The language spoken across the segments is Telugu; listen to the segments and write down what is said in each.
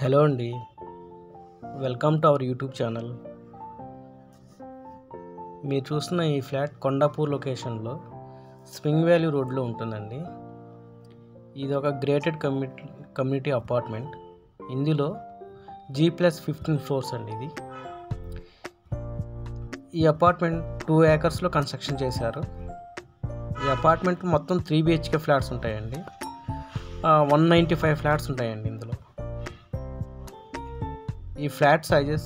హలో అండి. Welcome to our YouTube channel. మీరు చూస్తున్న ఈ ఫ్లాట్ కొండాపూర్ లొకేషన్లో స్ప్రింగ్ వ్యాలీ రోడ్లో ఉంటుందండి. ఇది ఒక గ్రేటెడ్ కమ్యూనిటీ అపార్ట్మెంట్. ఇందులో G+15 ఫ్లోర్స్ అండి. ఈ అపార్ట్మెంట్ 2 ఏకర్స్లో కన్స్ట్రక్షన్ చేశారు. ఈ అపార్ట్మెంట్ మొత్తం 3 BHK ఫ్లాట్స్ ఉంటాయండి. 195 ఫ్లాట్స్ ఉంటాయండి ఇందులో. ఈ ఫ్లాట్ సైజెస్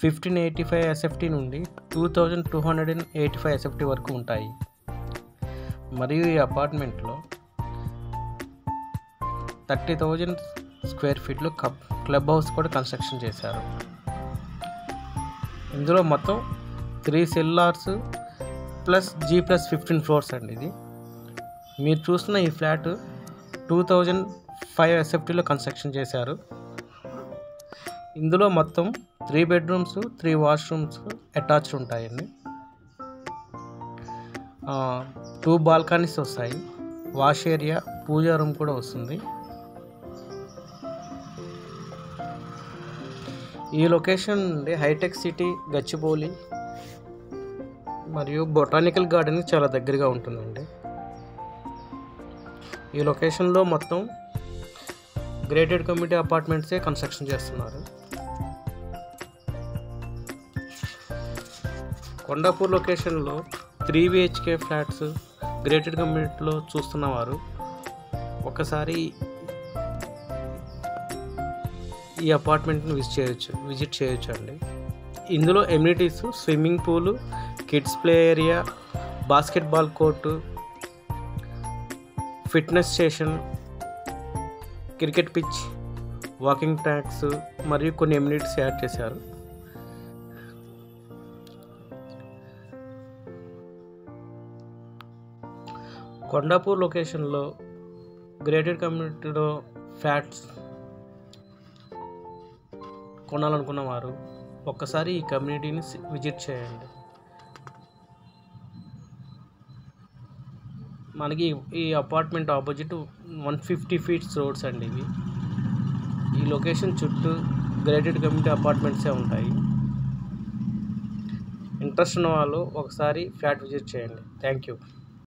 1585 SFT నుండి 2285 SFT వరకు ఉంటాయి. మరియు ఈ అపార్ట్మెంట్లో 30,000 స్క్వేర్ ఫీట్లో క్లబ్ హౌస్ కూడా కన్స్ట్రక్షన్ చేశారు. ఇందులో మొత్తం 3 సెల్లార్స్ ప్లస్ G+15 ఫ్లోర్స్ అండి. ఇది మీరు చూస్తున్న ఈ ఫ్లాట్ 2005 SFTలో కన్స్ట్రక్షన్ చేశారు. ఇందులో మొత్తం 3 బెడ్రూమ్స్ 3 వాష్రూమ్స్ అటాచ్డ్ ఉంటాయండి. 2 బాల్కనీస్ వస్తాయి. వాష్ ఏరియా, పూజా రూమ్ కూడా వస్తుంది. ఈ లొకేషన్ నుండి హైటెక్ సిటీ, గచ్చిబౌలి మరియు బొటానికల్ గార్డెన్కి చాలా దగ్గరగా ఉంటుందండి. ఈ లొకేషన్లో మొత్తం గ్రేటెడ్ కమ్యూనిటీ అపార్ట్మెంట్సే కన్స్ట్రక్షన్ చేస్తున్నారు. కొండాపూర్ లొకేషన్లో 3 BHK ఫ్లాట్స్ గ్రేటెడ్ కమ్యూనిటీలో చూస్తున్నవారు ఒకసారి ఈ అపార్ట్మెంట్ని విజిట్ చేయొచ్చు అండి. ఇందులో amenities swimming pool, kids play area, basketball court, fitness station, cricket pitch, walking tracks మరియు కొన్ని ఎమ్యూనిటీస్ యాడ్ చేశారు. కొండాపూర్ లొకేషన్లో గ్రేటెడ్ కమ్యూనిటీలో ఫ్లాట్స్ కొనాలనుకున్న వారు ఒక్కసారి ఈ కమ్యూనిటీని విజిట్ చేయండి. మనకి ఈ అపార్ట్మెంట్ ఆపోజిట్ 150 feet రోడ్స్ అండి ఇవి. ఈ లొకేషన్ చుట్టూ గ్రేటెడ్ కమ్యూనిటీ అపార్ట్మెంట్సే ఉంటాయి. ఇంట్రెస్ట్ ఉన్న వాళ్ళు ఒకసారి ఫ్లాట్ విజిట్ చేయండి. Thank you.